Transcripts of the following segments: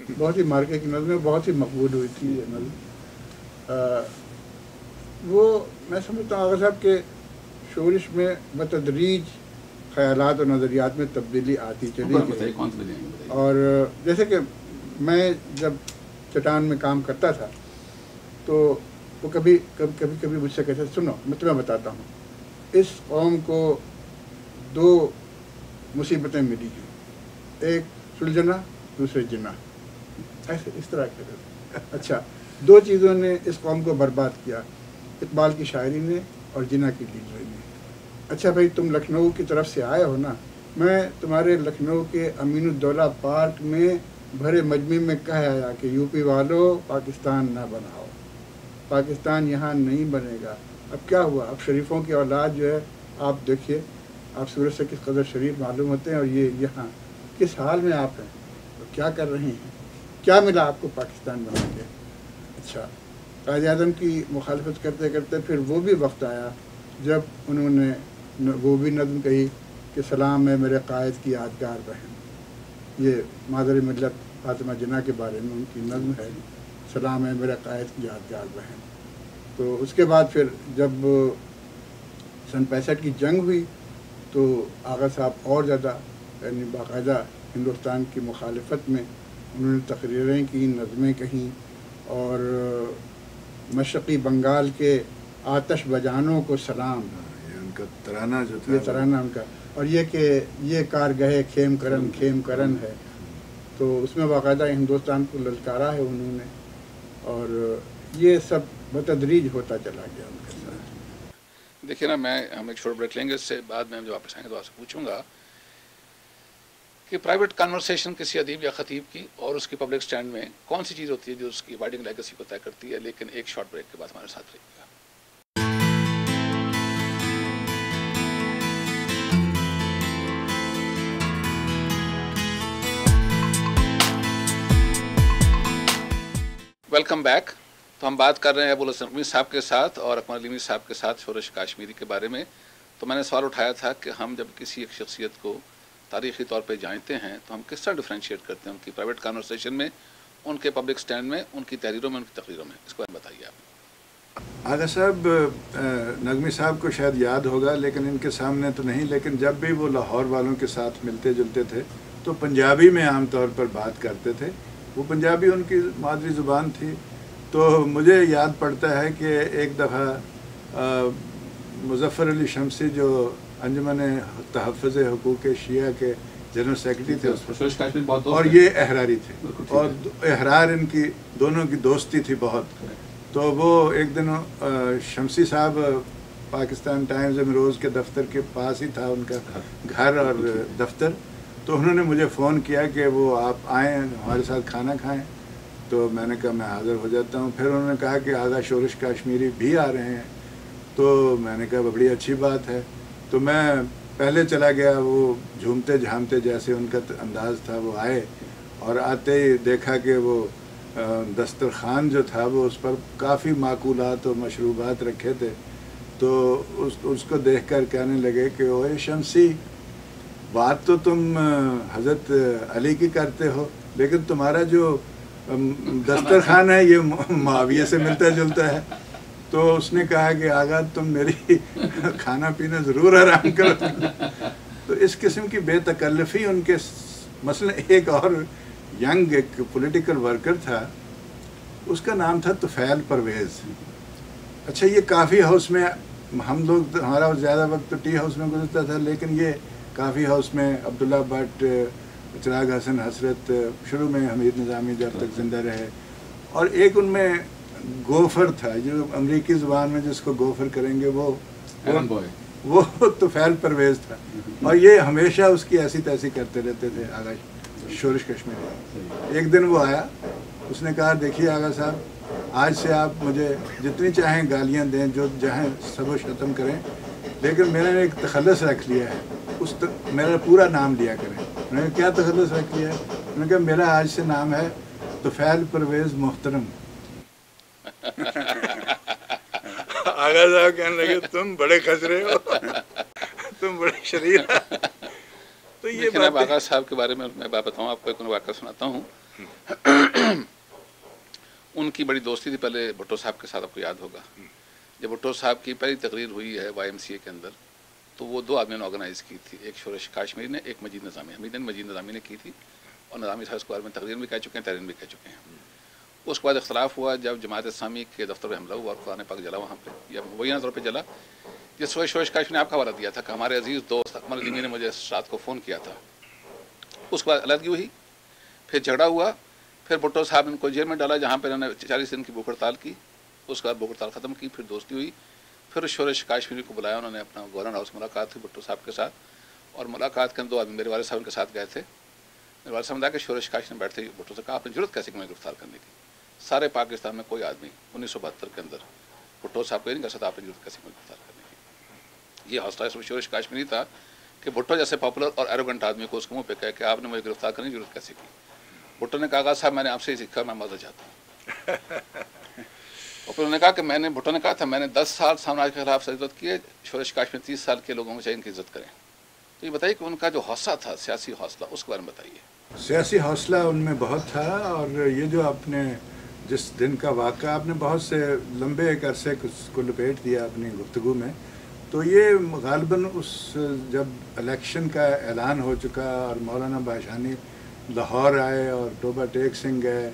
بہت ہی مارکے کی نظمیں بہت ہی مقبول ہوئی تھی یہ نظم. وہ میں سمجھتا ہوں آغا صاحب کہ شورش میں بتدریج خیالات اور نظریات میں تبدیلی آتی چلی گئی. اور جیسے کہ میں جب چٹان میں کام کرتا تھا تو وہ کبھی مجھ سے کہتے سنو میں تمہیں بتاتا ہوں, اس قوم کو 2 مصیبتیں ملی ہیں, ایک سلجھنا دوسرے جنا. ایسے اس طرح کے اچھا 2 چیزوں نے اس قوم کو برباد کیا, اقبال کی شاعری نے اور جنا کی لیڈری نے. اچھا بھائی تم لکھنؤ کی طرف سے آئے ہو نا, میں تمہارے لکھنؤ کے امین الدولہ پارک میں بھرے مجمع میں کہہ آیا کہ یو پی والو پاکستان نہ بناؤ, پاکستان یہاں نہیں بنے گا. اب کیا ہوا, اب شریفوں کی اولاد جو ہے آپ دیکھیے, آپ سورج سے کس قدر شریف معلوم ہوتے ہیں, اور یہ یہاں کس حال میں آپ ہیں, کیا کر رہے ہیں, کیا ملا آپ کو پاکستان بنا کے. اچھا قائد اعظم کی مخالفت کرتے کرتے پھر وہ بھی وقت آیا جب انہوں نے وہ بھی نظم کہی کہ سلام ہے میرے قائد کی یادگار بہن. یہ مادر ملت فاطمہ جناح کے بارے میں ان کی نظم ہے, سلام ہے میرے قائد کی یادگار بہن. تو اس کے بعد پھر جب سن 65 کی جنگ ہوئی تو آغا صاحب اور زیادہ یعنی باقاعدہ ہندوستان کی مخالفت میں انہوں نے تقریریں کی, نظمیں کہیں, اور مشرقی بنگال کے آتش بجانوں کو سلام, یہ ان کا ترانہ جو تھا, یہ ترانہ ان کا, اور یہ کہ یہ کارگہ خیم کرن ہے. تو اس میں باقاعدہ ہندوستان کو للکارا ہے انہوں نے, اور یہ سب بتدریج ہوتا چلا گیا ان کے ساتھ. دیکھیے نا, ہم ایک چھوٹا بریک لیں گے, اس سے بعد میں ہم جب واپس آئیں گے تو آپ سے پوچھوں گا کہ پرائیویٹ کنورسیشن کسی ادیب یا خطیب کی اور اس کی پبلک سٹینڈ میں کون سی چیز ہوتی ہے جو اس کی وائڈنگ لیگیسی کو طے کرتی ہے. لیکن ایک شارٹ بریک کے بعد ہمارے ساتھ رہیے گا. Welcome back. تو ہم بات کر رہے ہیں ابوالحسن نقوی صاحب کے ساتھ اور اکمل علیمی صاحب کے ساتھ شورش کاشمیری کے بارے میں. تو میں نے سوال اٹھایا تھا کہ ہم جب کسی ایک شخصیت کو تاریخی طور پہ جانتے ہیں تو ہم کس طرح ڈفرینشیٹ کرتے ہیں ان کی پرائیویٹ کانورسیشن میں, ان کے پبلک سٹینڈ میں, ان کی تحریروں میں, ان کی تقریروں میں. اس کو بتائیے آپ. آغا صاحب نقوی صاحب کو شاید یاد ہوگا, لیکن ان کے سامنے تو نہیں, لیکن جب بھی وہ لاہور والوں کے ساتھ ملتے جلتے تھے تو پنجابی میں عام طور پر بات کرتے تھے. وہ پنجابی ان کی مادری زبان تھی. تو مجھے یاد پڑتا ہے کہ ایک دفعہ مظفر علی شمسی جو انجمن تحفظ حقوق شیعہ کے جنرل سیکرٹری تھے, اور یہ احراری تھے, اور احرار ان کی دونوں کی دوستی تھی بہت. تو وہ ایک دن شمسی صاحب پاکستان ٹائمز امروز کے دفتر کے پاس ہی تھا ان کا گھر اور دفتر. تو انہوں نے مجھے فون کیا کہ وہ آپ آئیں ہمارے ساتھ کھانا کھائیں. تو میں نے کہا میں حاضر ہو جاتا ہوں. پھر انہوں نے کہا کہ آغا شورش کاشمیری بھی آ رہے ہیں. تو میں نے کہا بڑی اچھی بات ہے. تو میں پہلے چلا گیا, وہ جھومتے جھامتے جیسے ان کا انداز تھا وہ آئے, اور آتے ہی دیکھا کہ وہ دسترخوان جو تھا وہ اس پر کافی معقولات اور مشروبات رکھے تھے. تو اس کو دیکھ کر کہنے لگے کہ اوے شمسی, بات تو تم حضرت علی کی کرتے ہو, لیکن تمہارا جو دسترخوان ہے یہ معاویہ سے ملتا جلتا ہے. تو اس نے کہا کہ آغا تم میری کھانا پینا ضرور آرام کرو. تو اس قسم کی بے تکلفی ان کے, مثلا ایک اور ینگ ایک پولیٹیکل ورکر تھا, اس کا نام تھا طفیل پرویز. اچھا یہ کافی ہاؤس میں ہم لوگ, ہمارا زیادہ وقت تو ٹی ہاؤس میں گزرتا تھا, لیکن یہ کافی ہاؤس میں عبداللہ بٹ, چراغ حسن حسرت, شروع میں حمید نظامی جب تک زندہ رہے, اور ایک ان میں گوفر تھا جو امریکی زبان میں جس کو گوفر کریں گے وہ طفیل پرویز تھا. اور یہ ہمیشہ اس کی ایسی تیسی کرتے رہتے تھے آغا شورش کشمیری. ایک دن وہ آیا, اس نے کہا دیکھیے آغا صاحب آج سے آپ مجھے جتنی چاہیں گالیاں دیں, جو چاہیں سب و شتم کریں, لیکن میں نے ایک تخلص رکھ لیا ہے, میرا پورا نام لیا کریں. میں نے کیا تخلص رکھ لیا ہے؟ میں نے کہا میرا آج سے نام ہے طفیل پرویز محترم. آغا صاحب کہنے لگے تم بڑے خسرے ہو, تم بڑے شریر. تو یہ آغا صاحب کے بارے میں بات بتاؤں آپ کو, ایک واقعہ سناتا ہوں. ان کی بڑی دوستی تھی پہلے بھٹو صاحب کے ساتھ، آپ کو یاد ہوگا جب بھٹو صاحب کی پہلی تقریر ہوئی ہے YMCA کے اندر تو وہ 2 آدمیوں نے آرگنائز کی تھی، ایک شورش کاشمیری نے، ایک مجید نظامی، مجید نظامی نے کی تھی، اور نظامی صاحب اس کے بارے میں تقریر بھی کہہ چکے ہیں، تحریر بھی کہہ چکے ہیں۔ اس کے بعد اختلاف ہوا جب جماعت اسلامی کے دفتر میں حملہ ہوا اور قرآن پاک جلا وہاں پہ، یا مبینہ طور پہ جلا، جس وقت شورش کاشمیری نے آپ کا حوالہ دیا تھا کہ ہمارے عزیز دوست اکمل علیمی نے مجھے رات کو فون کیا تھا۔ اس کے بعد علیحدگی ہوئی، پھر جھگڑا ہوا، پھر بھٹو صاحب نے ان کو جیل میں ڈالا جہاں پہ انہوں نے 40 دن کی بھوک ہڑتال کی، اس کے بعد بھوک ہڑتال ختم کی، پھر دوستی ہوئی، پھر شورش کاشمیری کو بلایا، انہوں نے اپنا گورنر ہاؤس ملاقات تھی بھٹو صاحب کے ساتھ، اور ملاقات کے 2 آدمی میرے والد صاحب کے ساتھ گئے تھے۔ میرے والد صاحب نے کہا کہ شورش کاشمیری نے بیٹھتے ہی بھٹو سے کہا آپ نے ضرورت کیسے کہ میں گرفتار کرنے کی، سارے پاکستان میں کوئی آدمی 1972 کے اندر بھٹو صاحب کو یہ نہیں کہہ سکتا آپ نے ضرورت کیسے کہ میں گرفتار کرنے کی۔ یہ حوصلہ شورش کاشمیری تھا کہ بھٹو جیسے پاپولر اور ایروگنٹ آدمی کو اس کے منہ پہ کہا کہ آپ نے مجھے گرفتار کرنے کی ضرورت کیسے کی۔ بھٹو نے کہا صاحب میں نے آپ سے ہی سیکھا، میں معذرت چاہتا ہوں۔ اور پھر انہوں نے کہا کہ بھٹو نے کہا تھا میں نے 10 سال سامراج کے خلاف عزت کی ہے، شورش کاشمیری 30 سال کے لوگوں کو چاہیے ان کی عزت کریں۔ تو یہ بتائیے کہ ان کا جو حوصلہ تھا، سیاسی حوصلہ، اس کے بارے میں بتائیے۔ سیاسی حوصلہ ان میں بہت تھا، اور یہ جو آپ نے جس دن کا واقعہ آپ نے بہت سے لمبے ایک عرصے کو لپیٹ دیا اپنی گفتگو میں، تو یہ غالباً اس جب الیکشن کا اعلان ہو چکا اور مولانا باشانی لاہور آئے اور ٹوبہ ٹیک سنگھ گئے،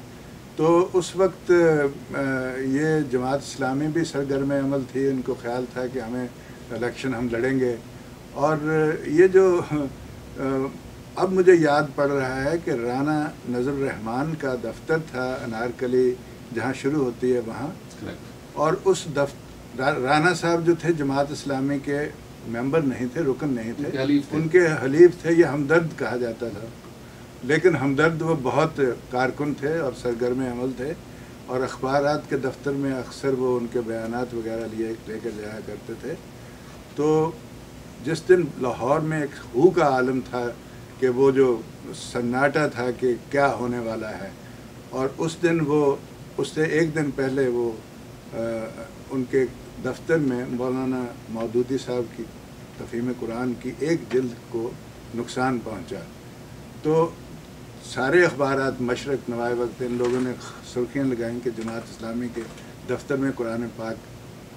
تو اس وقت یہ جماعت اسلامی بھی سرگرم عمل تھی، ان کو خیال تھا کہ ہمیں الیکشن ہم لڑیں گے۔ اور یہ جو اب مجھے یاد پڑ رہا ہے کہ رانا نظر الرحمان کا دفتر تھا انارکلی جہاں شروع ہوتی ہے وہاں، اور اس رانا صاحب جو تھے جماعت اسلامی کے ممبر نہیں تھے، رکن نہیں تھے، ان کے حلیف تھے، یہ ہمدرد کہا جاتا تھا، لیکن ہمدرد وہ بہت کارکن تھے اور سرگرم عمل تھے، اور اخبارات کے دفتر میں اکثر وہ ان کے بیانات وغیرہ لے کر جایا کرتے تھے۔ تو جس دن لاہور میں ایک ہو کا عالم تھا کہ وہ جو سناٹا تھا کہ کیا ہونے والا ہے، اور اس دن وہ اس سے ایک دن پہلے وہ ان کے دفتر میں مولانا مودودی صاحب کی تفہیم قرآن کی ایک جلد کو نقصان پہنچا، تو سارے اخبارات مشرق، نوائے وقت، ان لوگوں نے سرخیاں لگائیں کہ جماعت اسلامی کے دفتر میں قرآن پاک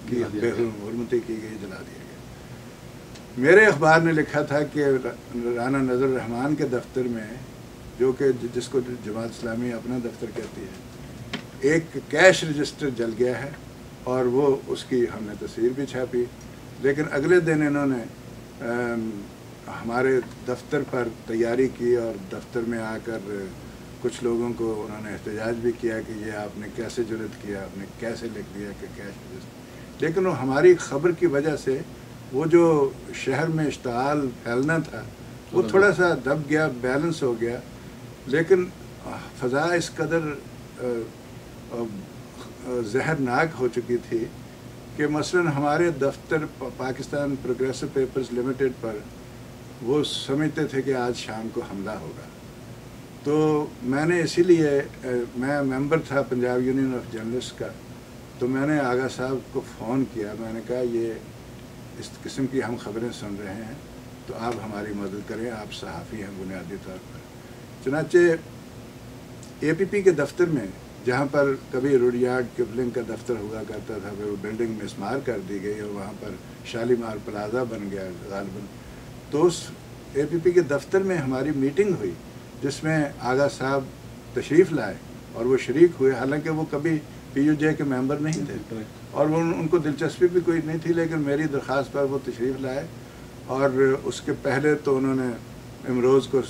کی بے حرمتی کی گئی، جلا دیا گیا۔ میرے اخبار نے لکھا تھا کہ رانا نظر الرحمان کے دفتر میں، جو کہ جس کو جماعت اسلامی اپنا دفتر کہتی ہے، ایک کیش رجسٹر جل گیا ہے، اور وہ اس کی ہم نے تصویر بھی چھاپی، لیکن اگلے دن انہوں نے ہمارے دفتر پر تیاری کی، اور دفتر میں آ کر کچھ لوگوں کو انہوں نے احتجاج بھی کیا کہ یہ آپ نے کیسے جرأت کیا، آپ نے کیسے لکھ دیا کہ کیش رجسٹر۔ لیکن وہ ہماری خبر کی وجہ سے وہ جو شہر میں اشتعال پھیلنا تھا وہ تھوڑا سا دب گیا، بیلنس ہو گیا، لیکن فضا اس قدر زہرناک ہو چکی تھی کہ مثلاً ہمارے دفتر پاکستان پروگریسو پیپرز لمیٹڈ پر وہ سمجھتے تھے کہ آج شام کو حملہ ہوگا۔ تو میں نے اسی لیے میں ممبر تھا پنجاب یونین آف جرنلسٹ کا، تو میں نے آغا صاحب کو فون کیا، میں نے کہا یہ اس قسم کی ہم خبریں سن رہے ہیں تو آپ ہماری مدد کریں، آپ صحافی ہیں بنیادی طور پر۔ چنانچہ APP کے دفتر میں، جہاں پر کبھی روڈیارڈ کپلنگ کا دفتر ہوا کرتا تھا، پھر وہ بلڈنگ مسمار کر دی گئی اور وہاں پر شالیمار پلازا بن گیا غالباً، تو اس APP کے دفتر میں ہماری میٹنگ ہوئی جس میں آغا صاحب تشریف لائے اور وہ شریک ہوئے، حالانکہ وہ کبھی PUJ کے ممبر نہیں تھے اور ان کو دلچسپی بھی کوئی نہیں تھی، لیکن میری درخواست پر وہ تشریف لائے، اور اس کے پہلے تو انہوں نے امروز کو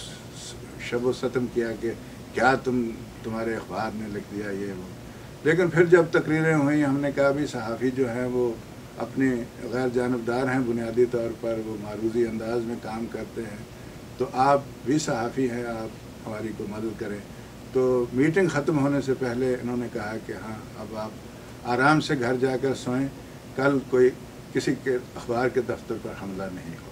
شب و ستم کیا کہ کیا تمہارے اخبار نے لکھ دیا یہ وہ، لیکن پھر جب تقریریں ہوئیں ہم نے کہا بھی صحافی جو ہیں وہ اپنے غیر جانبدار ہیں، بنیادی طور پر وہ معروضی انداز میں کام کرتے ہیں، تو آپ بھی صحافی ہیں، آپ ہماری کو مدد کریں۔ تو میٹنگ ختم ہونے سے پہلے انہوں نے کہا کہ ہاں اب آپ آرام سے گھر جا کر سوئیں، کل کوئی کسی کے اخبار کے دفتر پر حملہ نہیں ہو۔